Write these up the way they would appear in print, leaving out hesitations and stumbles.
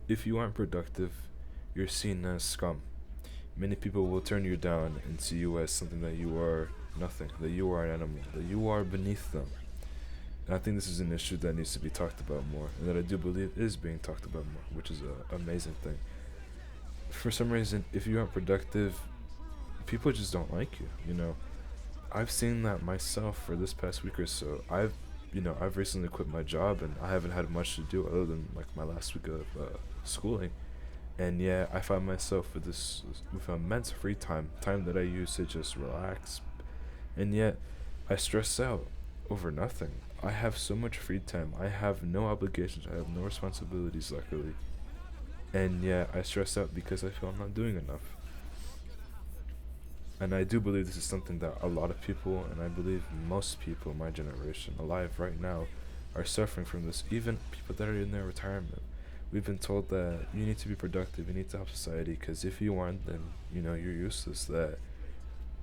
If you aren't productive, you're seen as scum. Many people will turn you down and see you as something that you are nothing, that you are an animal, that you are beneath them. And I think this is an issue that needs to be talked about more, and that I do believe is being talked about more, which is an amazing thing. For some reason, if you aren't productive, people just don't like you. I've seen that myself for this past week or so. I've recently quit my job, and I haven't had much to do other than like my last week of schooling. And yeah, I find myself with immense free time that I use to just relax. And yet, I stress out over nothing. I have so much free time. I have no obligations. I have no responsibilities, luckily. And yeah, I stress out because I feel I'm not doing enough. And I do believe this is something that a lot of people, and I believe most people in my generation alive right now, are suffering from this. Even people that are in their retirement. We've been told that you need to be productive, you need to help society, because if you aren't, then, you're useless. That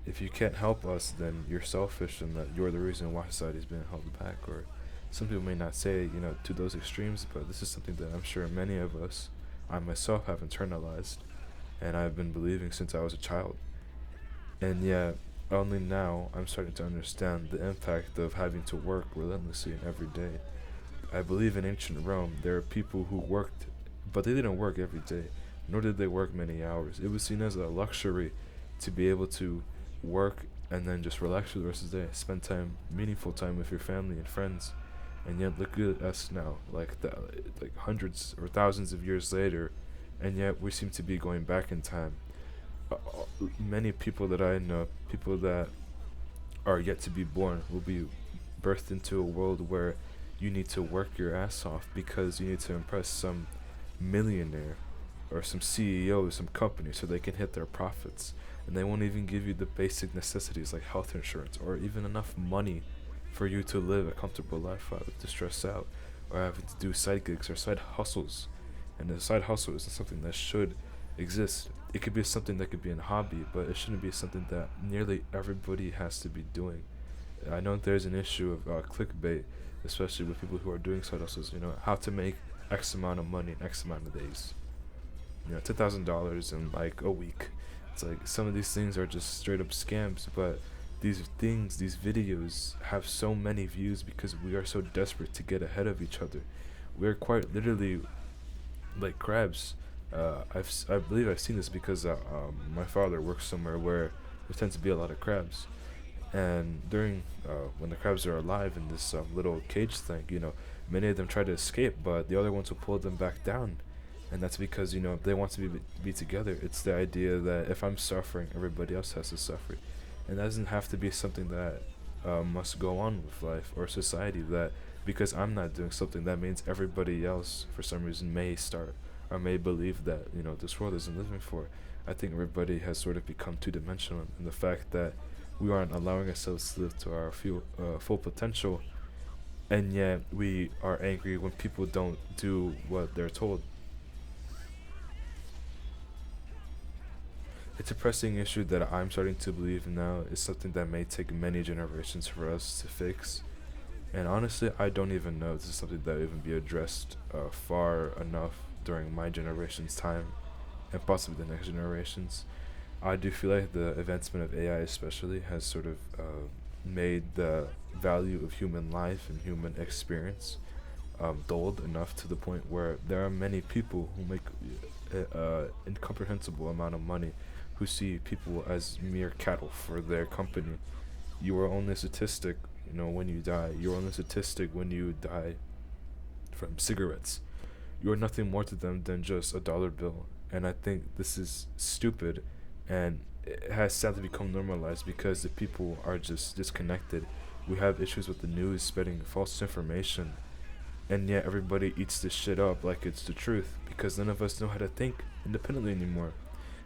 if you can't help us, then you're selfish, and that you're the reason why society is being held back. Or some people may not say, to those extremes, but this is something that I'm sure many of us, I myself, have internalized, and I've been believing since I was a child. And yet, only now I'm starting to understand the impact of having to work relentlessly and every day. I believe in ancient Rome, there are people who worked, but they didn't work every day, nor did they work many hours. It was seen as a luxury to be able to work and then just relax for the rest of the day, spend time, meaningful time with your family and friends. And yet, look at us now, like hundreds or thousands of years later, and yet we seem to be going back in time. Many people that I know, people that are yet to be born, will be birthed into a world where you need to work your ass off because you need to impress some millionaire or some CEO of some company so they can hit their profits. And they won't even give you the basic necessities like health insurance or even enough money for you to live a comfortable life without to stress out or having to do side gigs or side hustles. And the side hustle isn't something that should exist. It could be something that could be a hobby, but it shouldn't be something that nearly everybody has to be doing. I know there's an issue of clickbait, especially with people who are doing side hustles. How to make X amount of money in X amount of days. $2,000 in like a week. It's like some of these things are just straight up scams, but these videos have so many views because we are so desperate to get ahead of each other. We're quite literally like crabs. I believe I've seen this because my father works somewhere where there tends to be a lot of crabs, and during when the crabs are alive in this little cage thing, many of them try to escape, but the other ones will pull them back down, and that's because they want to be together. It's the idea that if I'm suffering, everybody else has to suffer, and that doesn't have to be something that must go on with life or society. That because I'm not doing something, that means everybody else for some reason may start or may believe that this world isn't living for. I think everybody has sort of become two-dimensional in the fact that we aren't allowing ourselves to live to our full potential, and yet we are angry when people don't do what they're told. It's a pressing issue that I'm starting to believe now is something that may take many generations for us to fix. And honestly, I don't even know if this is something that will even be addressed far enough during my generation's time and possibly the next generations. I do feel like the advancement of AI, especially, has sort of made the value of human life and human experience dulled enough to the point where there are many people who make incomprehensible amount of money who see people as mere cattle for their company. You are only a statistic, when you die. You're only a statistic when you die from cigarettes. You are nothing more to them than just a dollar bill. And I think this is stupid, and it has sadly become normalized because the people are just disconnected. We have issues with the news spreading false information, and yet everybody eats this shit up like it's the truth because none of us know how to think independently anymore.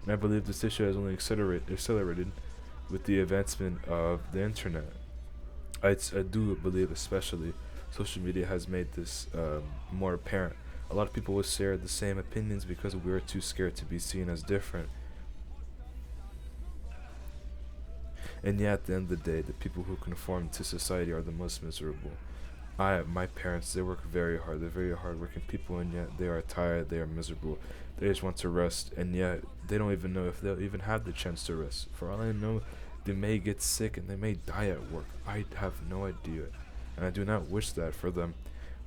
And I believe this issue has only accelerated with the advancement of the internet. I do believe, especially, social media has made this more apparent. A lot of people will share the same opinions because we're too scared to be seen as different. And yet, at the end of the day, the people who conform to society are the most miserable. My parents, they work very hard. They're very hardworking people, and yet they are tired. They are miserable. They just want to rest, and yet they don't even know if they'll even have the chance to rest. For all I know, they may get sick and they may die at work. I have no idea, and I do not wish that for them.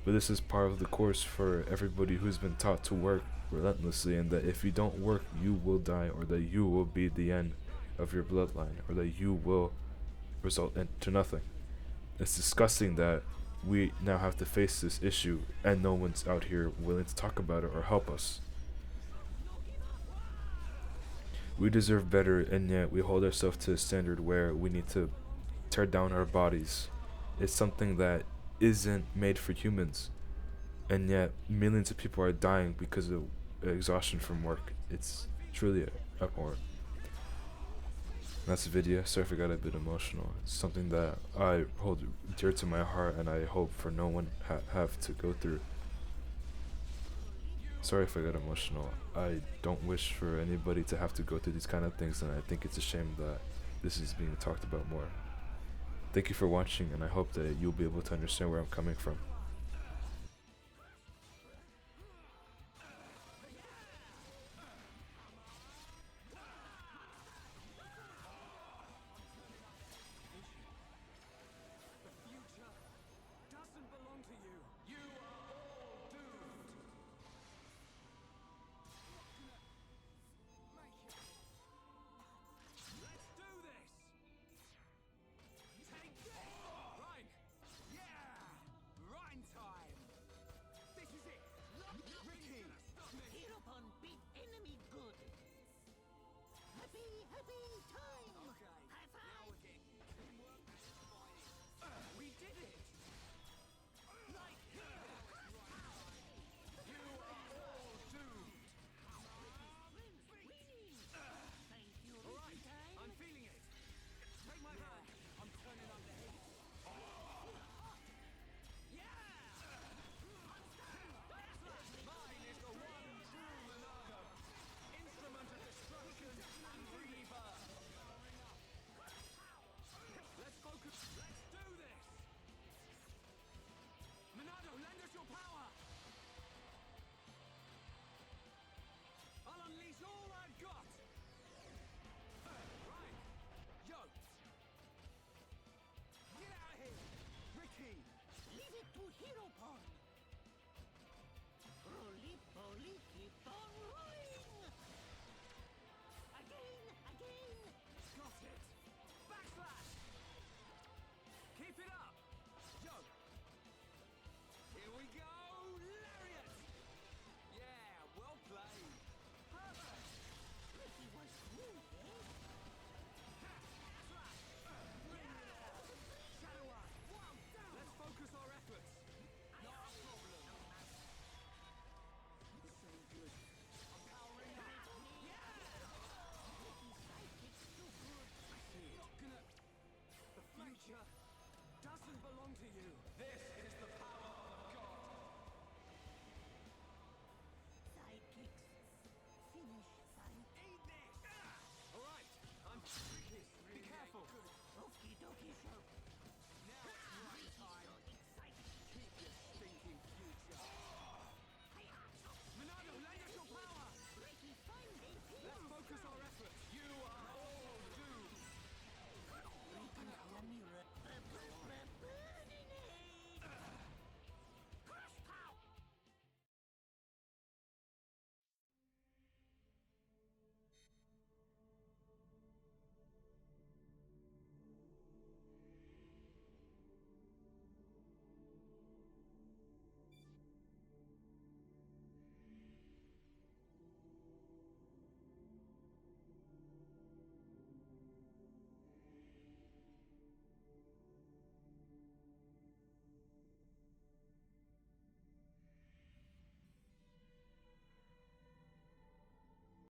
But this is part of the course for everybody who's been taught to work relentlessly, and that if you don't work, you will die, or that you will be the end of your bloodline, or that you will result into nothing. It's disgusting that we now have to face this issue and no one's out here willing to talk about it or help us. We deserve better, and yet we hold ourselves to a standard where we need to tear down our bodies. It's something that isn't made for humans, and yet millions of people are dying because of exhaustion from work. It's truly abhorrent. That's the video. Sorry if I got a bit emotional. It's something that I hold dear to my heart, and I hope for no one have to go through. Sorry if I got emotional. I don't wish for anybody to have to go through these kind of things, and I think it's a shame that this is being talked about more. Thank you for watching, and I hope that you'll be able to understand where I'm coming from. Leave it to hero